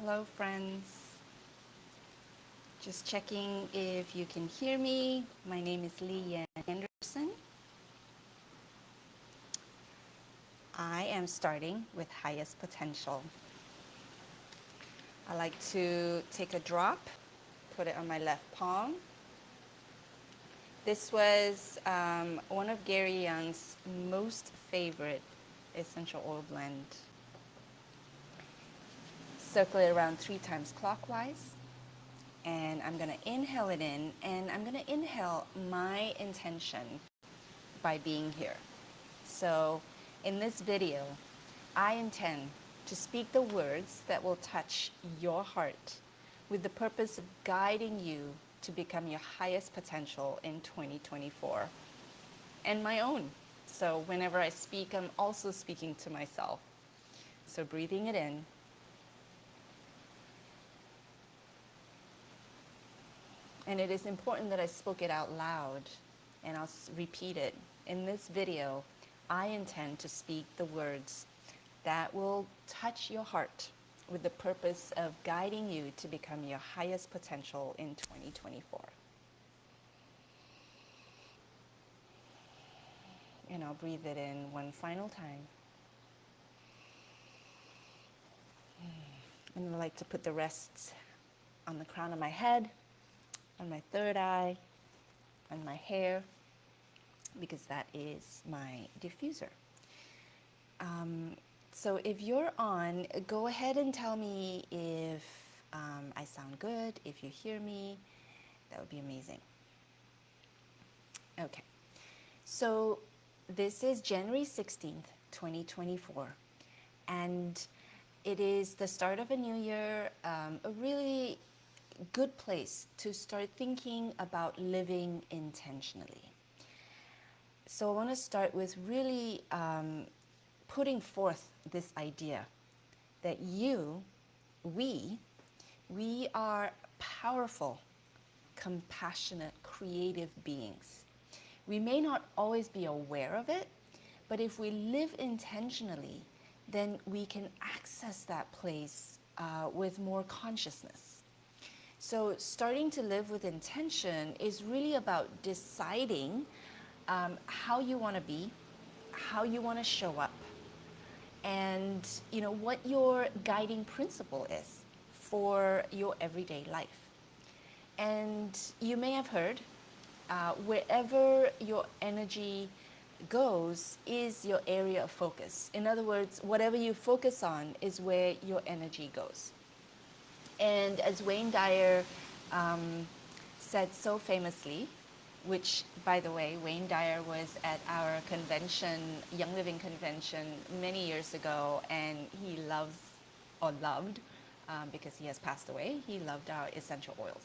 Hello, friends. Just checking if you can hear me. My name is LeeYen Anderson. I am starting with highest potential. I like to take a drop, put it on my left palm. This was one of Gary Young's most favorite essential oil blend. Circle it around 3 times clockwise. And I'm going to inhale it in, and I'm going to inhale my intention by being here. So in this video, I intend to speak the words that will touch your heart with the purpose of guiding you to become your highest potential in 2024 and my own. So whenever I speak, I'm also speaking to myself. So breathing it in. And it is important that I spoke it out loud, and I'll repeat it. In this video, I intend to speak the words that will touch your heart with the purpose of guiding you to become your highest potential in 2024. And I'll breathe it in one final time. And I like to put the rest on the crown of my head, on my third eye, on my hair, because that is my diffuser. So if you're on, go ahead and tell me if I sound good, if you hear me. That would be amazing. Okay. So this is January 16th, 2024. And it is the start of a new year, a really good place to start thinking about living intentionally. So I want to start with really putting forth this idea that we are powerful, compassionate, creative beings. We may not always be aware of it, but if we live intentionally, then we can access that place with more consciousness. So starting to live with intention is really about deciding how you want to be, how you want to show up, and what your guiding principle is for your everyday life. And you may have heard, wherever your energy goes is your area of focus. In other words, whatever you focus on is where your energy goes. And as Wayne Dyer said so famously, which, by the way, Wayne Dyer was at our convention, Young Living Convention, many years ago, and he loves, or loved, because he has passed away, he loved our essential oils.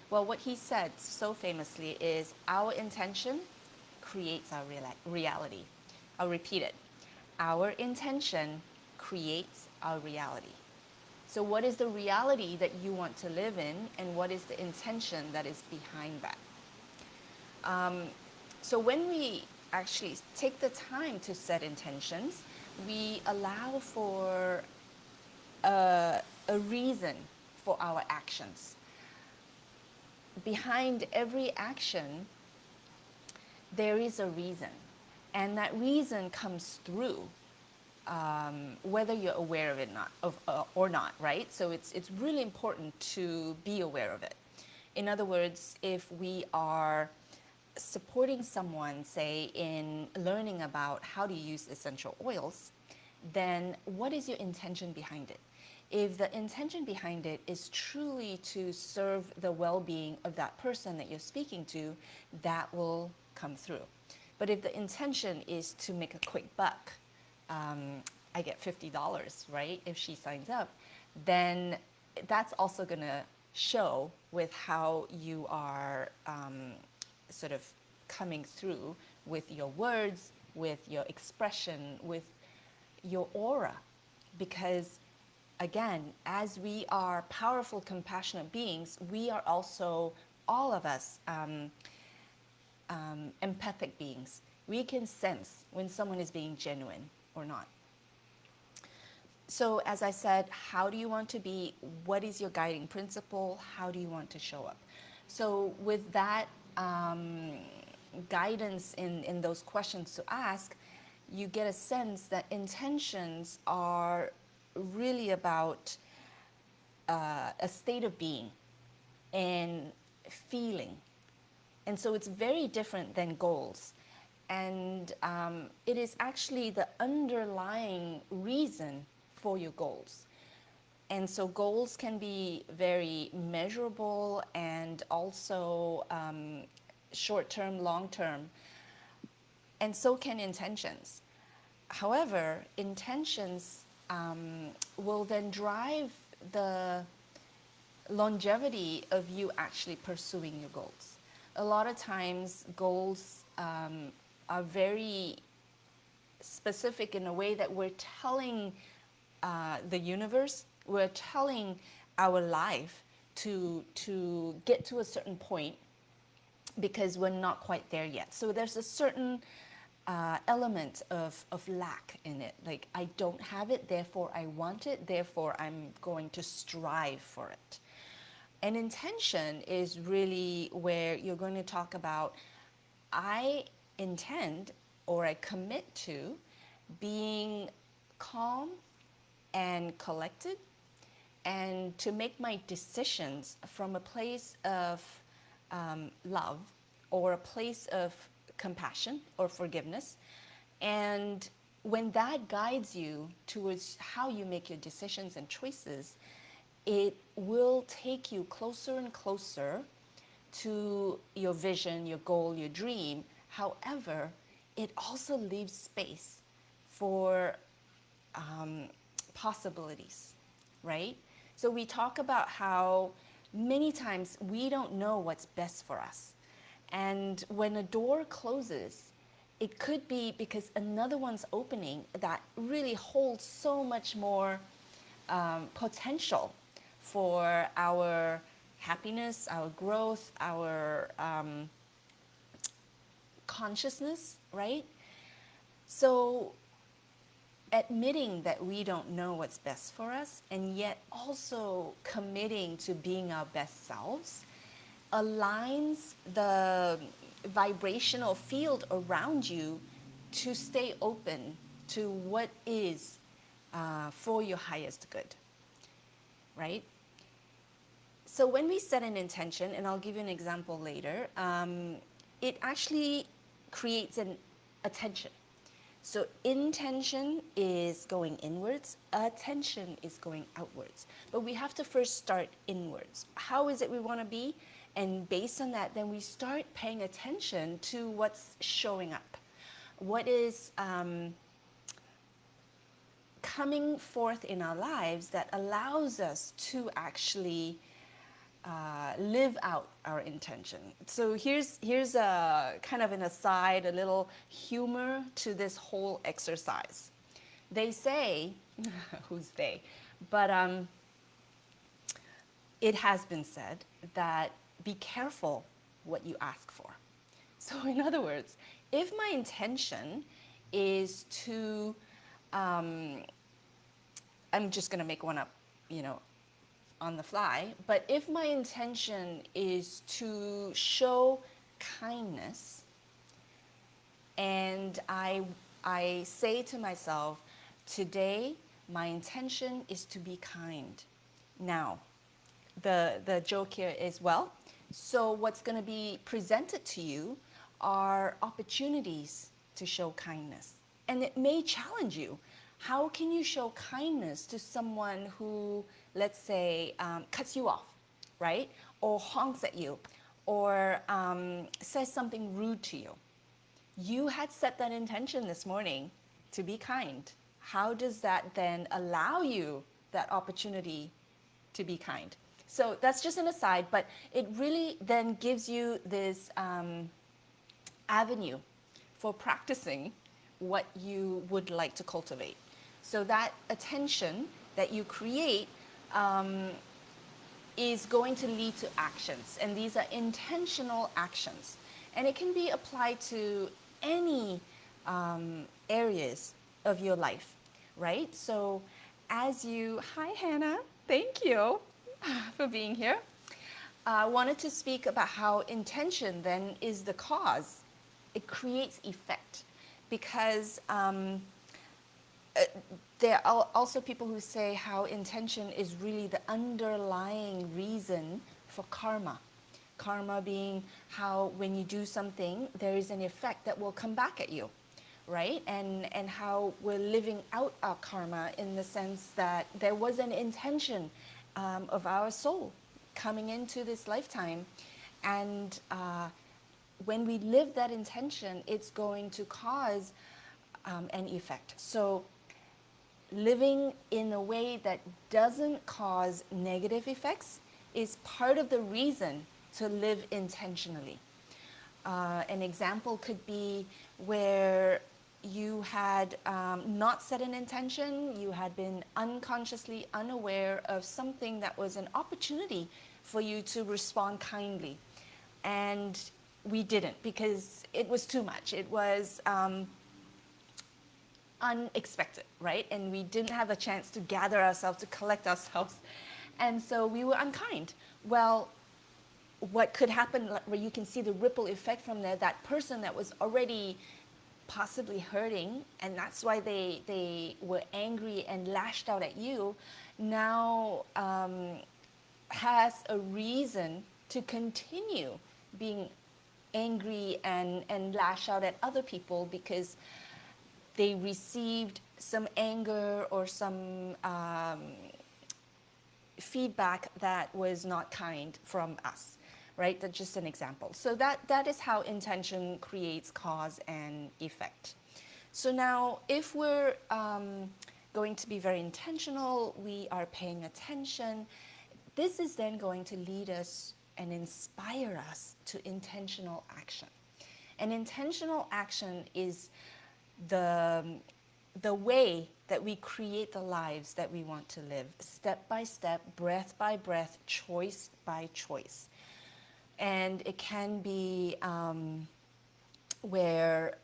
Well, what he said so famously is, our intention creates our reality. I'll repeat it. Our intention creates our reality. So what is the reality that you want to live in, and what is the intention that is behind that? So when we actually take the time to set intentions, we allow for a reason for our actions. Behind every action, there is a reason, and that reason comes through whether you're aware of it or not, right? So it's really important to be aware of it. In other words, if we are supporting someone, say, in learning about how to use essential oils, then what is your intention behind it? If the intention behind it is truly to serve the well-being of that person that you're speaking to, that will come through. But if the intention is to make a quick buck, I get $50, right, if she signs up, then that's also going to show with how you are sort of coming through with your words, with your expression, with your aura. Because again, as we are powerful, compassionate beings, we are also, all of us, empathic beings. We can sense when someone is being genuine or not. So, as I said, how do you want to be? What is your guiding principle? How do you want to show up? So, with that guidance in those questions to ask, you get a sense that intentions are really about a state of being and feeling. And so it's very different than goals. And it is actually the underlying reason for your goals. And so goals can be very measurable and also short term, long term, and so can intentions. However, intentions will then drive the longevity of you actually pursuing your goals. A lot of times, goals are very specific in a way that we're telling the universe, we're telling our life to get to a certain point because we're not quite there yet. So there's a certain element of lack in it. Like, I don't have it, therefore I want it, therefore I'm going to strive for it. And intention is really where you're going to talk about, I intend or I commit to being calm and collected and to make my decisions from a place of love or a place of compassion or forgiveness. And when that guides you towards how you make your decisions and choices, it will take you closer and closer to your vision, your goal, your dream. However, it also leaves space for possibilities, right? So we talk about how many times we don't know what's best for us. And when a door closes, it could be because another one's opening that really holds so much more potential for our happiness, our growth, our consciousness, right? So admitting that we don't know what's best for us and yet also committing to being our best selves aligns the vibrational field around you to stay open to what is for your highest good, right? So when we set an intention, and I'll give you an example later, it actually creates an attention. So intention is going inwards, attention is going outwards. But we have to first start inwards. How is it we want to be? And based on that, then we start paying attention to what's showing up. What is coming forth in our lives that allows us to actually live out our intention. So here's a kind of an aside, a little humor to this whole exercise. They say, who's they? But it has been said that be careful what you ask for. So in other words, if my intention is to, I'm just going to make one up, you know, on the fly, but if my intention is to show kindness and I say to myself, today my intention is to be kind. Now, the joke here is, well, so what's going to be presented to you are opportunities to show kindness. And it may challenge you. How can you show kindness to someone who, let's say, cuts you off, right? Or honks at you, or says something rude to you? You had set that intention this morning to be kind. How does that then allow you that opportunity to be kind? So that's just an aside, but it really then gives you this avenue for practicing what you would like to cultivate. So that attention that you create is going to lead to actions, and these are intentional actions. And it can be applied to any areas of your life, right? So Hi Hannah, thank you for being here. I wanted to speak about how intention then is the cause. It creates effect because there are also people who say how intention is really the underlying reason for karma. Karma being how when you do something, there is an effect that will come back at you, right? And how we're living out our karma in the sense that there was an intention of our soul coming into this lifetime. And when we live that intention, it's going to cause an effect. So living in a way that doesn't cause negative effects is part of the reason to live intentionally. An example could be where you had not set an intention, you had been unconsciously unaware of something that was an opportunity for you to respond kindly. And we didn't because it was too much. It was unexpected, right? And we didn't have a chance to gather ourselves, to collect ourselves. And so we were unkind. Well, what could happen, where you can see the ripple effect from there, that person that was already possibly hurting, and that's why they were angry and lashed out at you, now has a reason to continue being angry and lash out at other people because they received some anger or some feedback that was not kind from us, right? That's just an example. So that is how intention creates cause and effect. So now, if we're going to be very intentional, we are paying attention, this is then going to lead us and inspire us to intentional action. And intentional action is the way that we create the lives that we want to live, step by step, breath by breath, choice by choice. And it can be where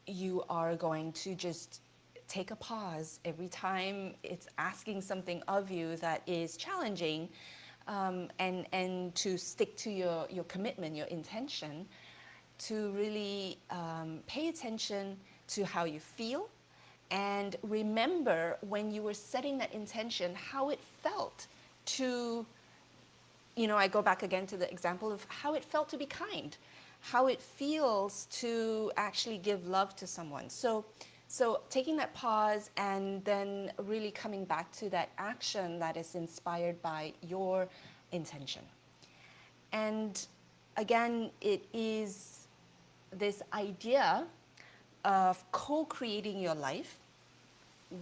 you are going to just take a pause every time it's asking something of you that is challenging, and to stick to your commitment, your intention, to really pay attention to how you feel and remember when you were setting that intention, how it felt to, I go back again to the example of how it felt to be kind, how it feels to actually give love to someone. So taking that pause and then really coming back to that action that is inspired by your intention. And again, it is this idea of co-creating your life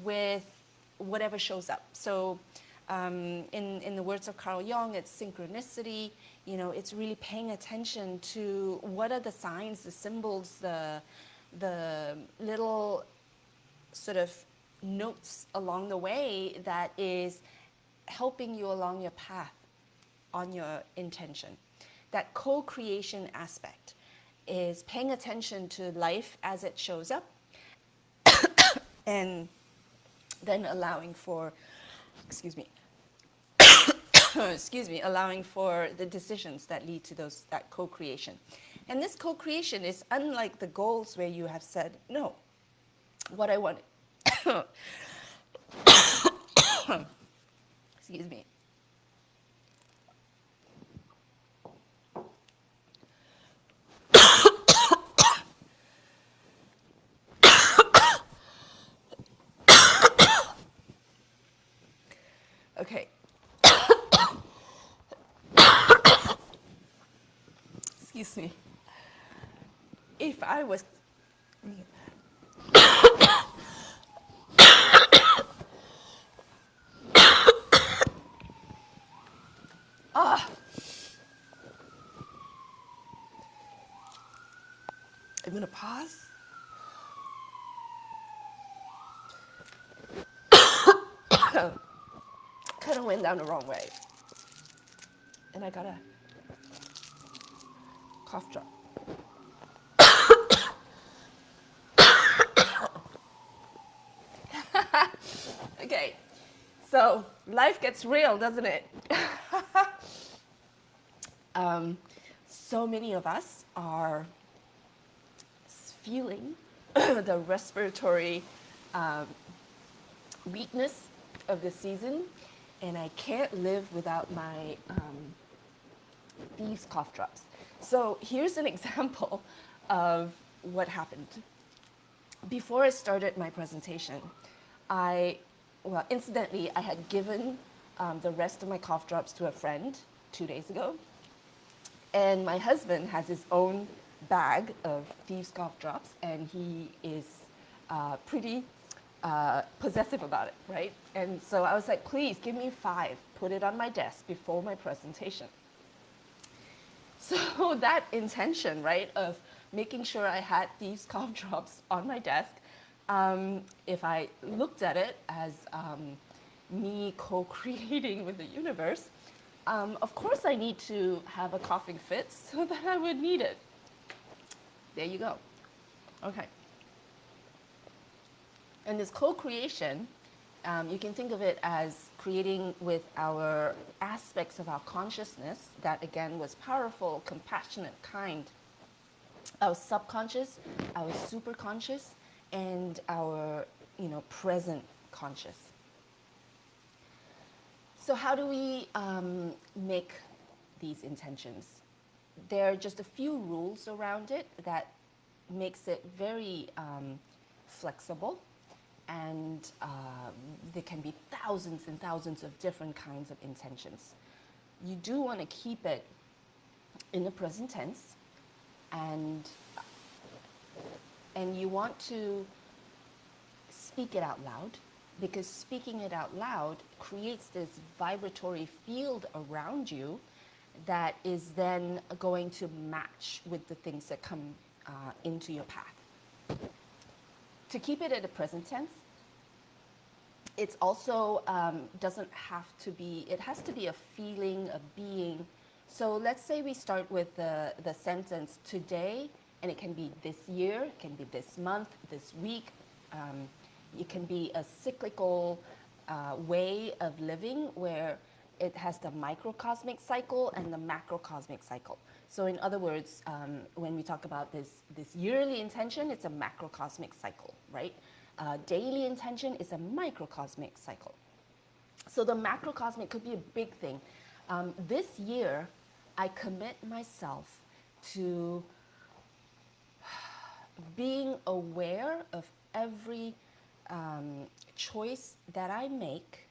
with whatever shows up. So in the words of Carl Jung, it's synchronicity. It's really paying attention to what are the signs, the symbols, the little sort of notes along the way that is helping you along your path on your intention. That co-creation aspect is paying attention to life as it shows up and then allowing for, excuse me, allowing for the decisions that lead to that co-creation. And this co-creation is unlike the goals where you have said, no, what I want, excuse me. Okay. Excuse me. If I was I'm gonna pause. Kind of went down the wrong way. And I got a cough drop. Okay. So life gets real, doesn't it? So many of us are feeling the respiratory weakness of the season, and I can't live without my these cough drops. So here's an example of what happened. Before I started my presentation, well, incidentally, I had given the rest of my cough drops to a friend 2 days ago. And my husband has his own bag of thieves' cough drops, and he is pretty possessive about it, right? And so I was like, please give me 5, put it on my desk before my presentation. So that intention, right, of making sure I had these cough drops on my desk, if I looked at it as me co-creating with the universe, of course I need to have a coughing fit so that I would need it. There you go. Okay. And this co-creation, you can think of it as creating with our aspects of our consciousness that again was powerful, compassionate, kind. Our subconscious, our superconscious, and our present conscious. So how do we make these intentions? There are just a few rules around it that makes it very flexible, and there can be thousands and thousands of different kinds of intentions. You do want to keep it in the present tense, and you want to speak it out loud, because speaking it out loud creates this vibratory field around you that is then going to match with the things that come into your path. To keep it at the present tense, it's also doesn't have to be, it has to be a feeling, a being. So let's say we start with the sentence today, and it can be this year, it can be this month, this week. It can be a cyclical way of living where it has the microcosmic cycle and the macrocosmic cycle. So in other words, when we talk about this yearly intention, it's a macrocosmic cycle, right? Daily intention is a microcosmic cycle. So the macrocosmic could be a big thing. This year, I commit myself to being aware of every choice that I make,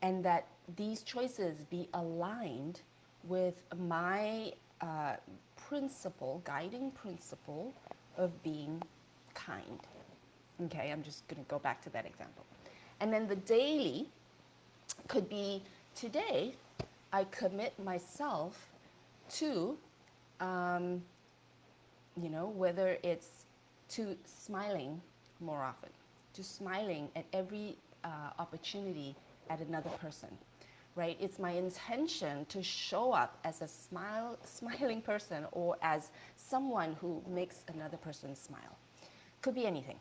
and that these choices be aligned with my guiding principle of being kind. Okay, I'm just going to go back to that example. And then the daily could be, today I commit myself to, whether it's to smiling more often, to smiling at every opportunity at another person, right? It's my intention to show up as a smiling person, or as someone who makes another person smile. Could be anything.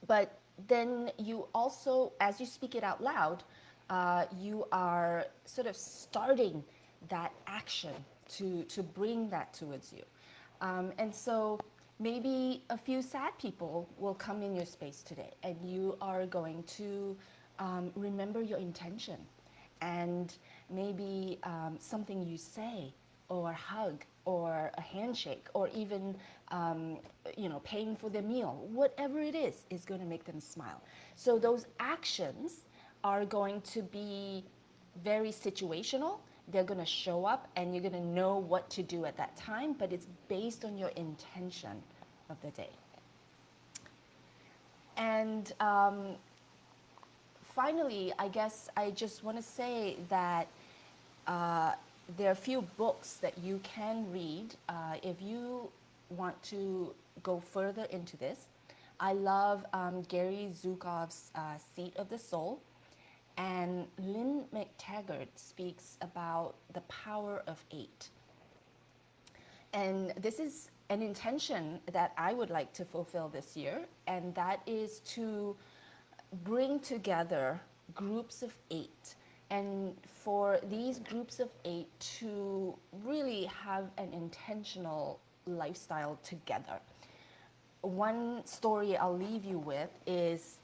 But then you also, as you speak it out loud, you are sort of starting that action to bring that towards you. And so maybe a few sad people will come in your space today, and you are going to remember your intention, and maybe something you say, or a hug, or a handshake, or even paying for their meal, whatever it is going to make them smile. So those actions are going to be very situational. They're going to show up, and you're going to know what to do at that time, but it's based on your intention of the day. And finally, I guess I just want to say that there are a few books that you can read if you want to go further into this. I love Gary Zukav's Seat of the Soul, and Lynn McTaggart speaks about the power of 8. And this is an intention that I would like to fulfill this year, and that is to bring together groups of 8, and for these groups of 8 to really have an intentional lifestyle together. One story I'll leave you with is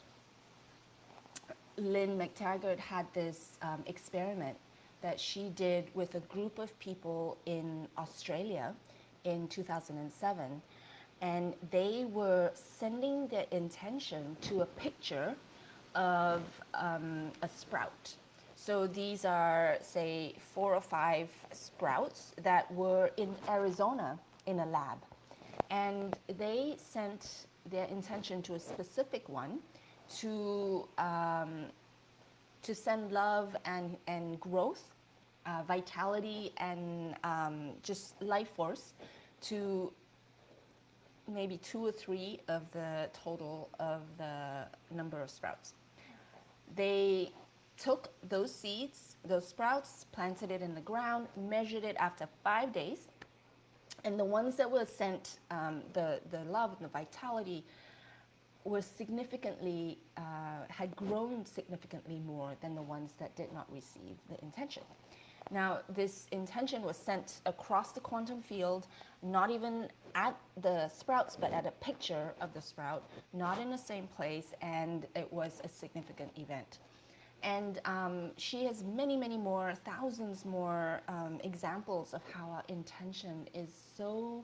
Lynn McTaggart had this experiment that she did with a group of people in Australia in 2007. And they were sending their intention to a picture of a sprout. So these are, say, 4 or 5 sprouts that were in Arizona in a lab. And they sent their intention to a specific one to send love and growth, vitality, and just life force to maybe 2 or 3 of the total of the number of sprouts. They took those seeds, those sprouts, planted it in the ground, measured it after 5 days, and the ones that were sent the love and the vitality were significantly, had grown significantly more than the ones that did not receive the intention. Now, this intention was sent across the quantum field, not even at the sprouts, but at a picture of the sprout, not in the same place, and it was a significant event. And she has many, many more, thousands more examples of how our intention is so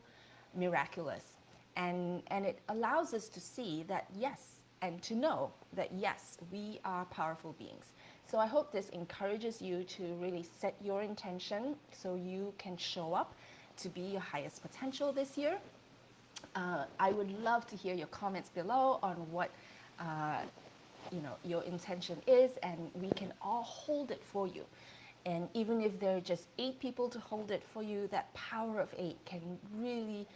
miraculous. And it allows us to see that yes, and to know that yes, we are powerful beings. So I hope this encourages you to really set your intention so you can show up to be your highest potential this year. I would love to hear your comments below on what your intention is, and we can all hold it for you. And even if there are just 8 people to hold it for you, that power of 8 can really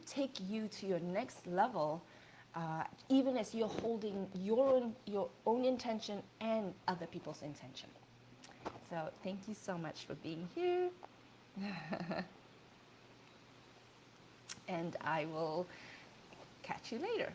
take you to your next level, even as you're holding your own intention and other people's intention. So thank you so much for being here. And I will catch you later.